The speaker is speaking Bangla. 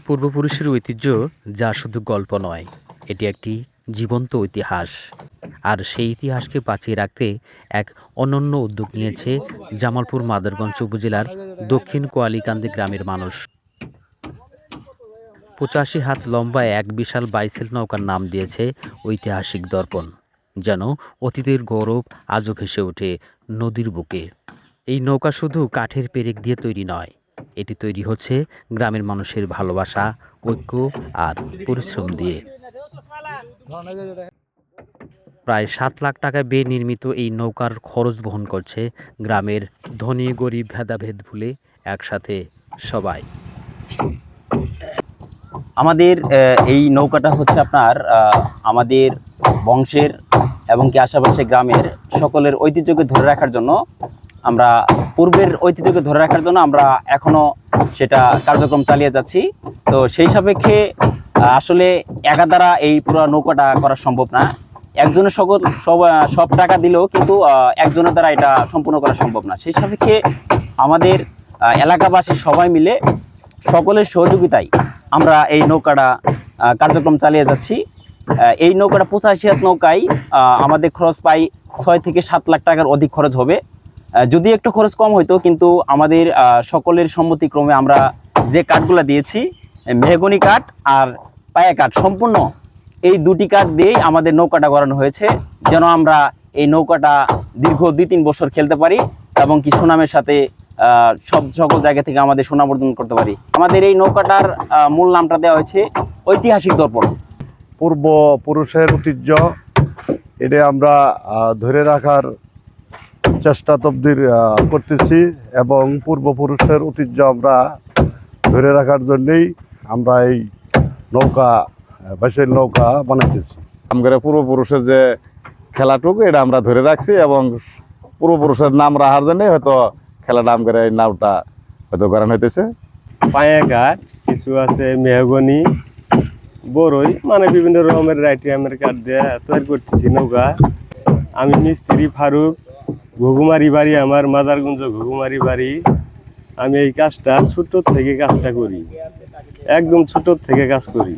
পূর্বপুরুষের ঐতিহ্য যা শুধু গল্প নয়, এটি একটি জীবন্ত ইতিহাস। আর সেই ইতিহাসকে বাঁচিয়ে রাখতে এক অনন্য উদ্যোগ নিয়েছে জামালপুর মাদারগঞ্জ উপজেলার দক্ষিণ কোয়ালীকান্দি গ্রামের মানুষ। ৮৫ হাত লম্বা এক বিশাল বাইসেল নৌকার নাম দিয়েছে ঐতিহাসিক দর্পণ। যেন অতীতের গৌরব আজও ভেসে ওঠে নদীর বুকে। এই নৌকা শুধু কাঠের পেরেক দিয়ে তৈরি নয়, এটি তৈরি হচ্ছে গ্রামের মানুষের ভালোবাসা, ঐক্য আর পরিশ্রম দিয়ে। প্রায় ৭ লাখ টাকায় নির্মিত এই নৌকার খরচ বহন করছে গ্রামের ধনী গরিব ভেদাভেদ ভুলে একসাথে সবাই। আমাদের এই নৌকাটা হচ্ছে আপনার আমাদের বংশের এবং কি আশেপাশে গ্রামের সকলের ঐতিহ্যকে ধরে রাখার জন্য, আমরা পূর্বের ঐতিহ্যকে ধরে রাখার জন্য আমরা এখনও সেটা কার্যক্রম চালিয়ে যাচ্ছি। তো সেই সাপেক্ষে আসলে একা দ্বারা এই পুরো নৌকাটা করা সম্ভব না। একজনের সব টাকা দিলেও কিন্তু একজনের দ্বারা এটা সম্পূর্ণ করা সম্ভব না। সেই সাপেক্ষে আমাদের এলাকাবাসী সবাই মিলে সকলের সহযোগিতায় আমরা এই নৌকাটা কার্যক্রম চালিয়ে যাচ্ছি। এই নৌকাটা ৮৫ হাত নৌকায় আমাদের খরচ প্রায় ৬ থেকে ৭ লাখ টাকার অধিক খরচ হবে। যদি একটু খরচ কম হইতো, কিন্তু আমাদের সকলের সম্মতিক্রমে আমরা যে কাঠগুলো দিয়েছি, মেহগনি কাঠ আর পায়া কাঠ, সম্পূর্ণ এই দুটি কাঠ দিয়েই আমাদের নৌকাটা করানো হয়েছে, যেন আমরা এই নৌকাটা দীর্ঘ ২-৩ বছর খেলতে পারি এবং কি সুনামের সাথে সকল জায়গা থেকে আমাদের সুনাম অর্জন করতে পারি। আমাদের এই নৌকাটার মূল নামটা দেওয়া হয়েছে ঐতিহাসিক দর্পণ। পূর্বপুরুষের ঐতিহ্য এটা আমরা ধরে রাখার চেষ্টা তবদির করতেছি, এবং পূর্বপুরুষের ঐতিহ্য আমরা ধরে রাখার জন্যেই আমরা এই বাইসেল নৌকা বানাইতেছি। আমাদের পূর্বপুরুষের যে খেলাটুকু এটা আমরা ধরে রাখছি, এবং পূর্বপুরুষের নাম রাখার জন্যই হয়তো খেলাটা আমাদের এই নামটা হয়তো করানো হইতেছে। পায়া কাঠ কিছু আছে, মেহগনি, বড়ই, মানে বিভিন্ন রকমের রাইটিয়ামের কাঠ দিয়ে তৈরি করতেছি নৌকা। আমি মিস্ত্রি ফারুক, ঘুঘুমারি বাড়ি আমার, মাদারগঞ্জ ঘুঘুমারি বাড়ি। আমি এই কাজটা ছোট থেকে কাজটা করি, একদম ছোট থেকে কাজ করি।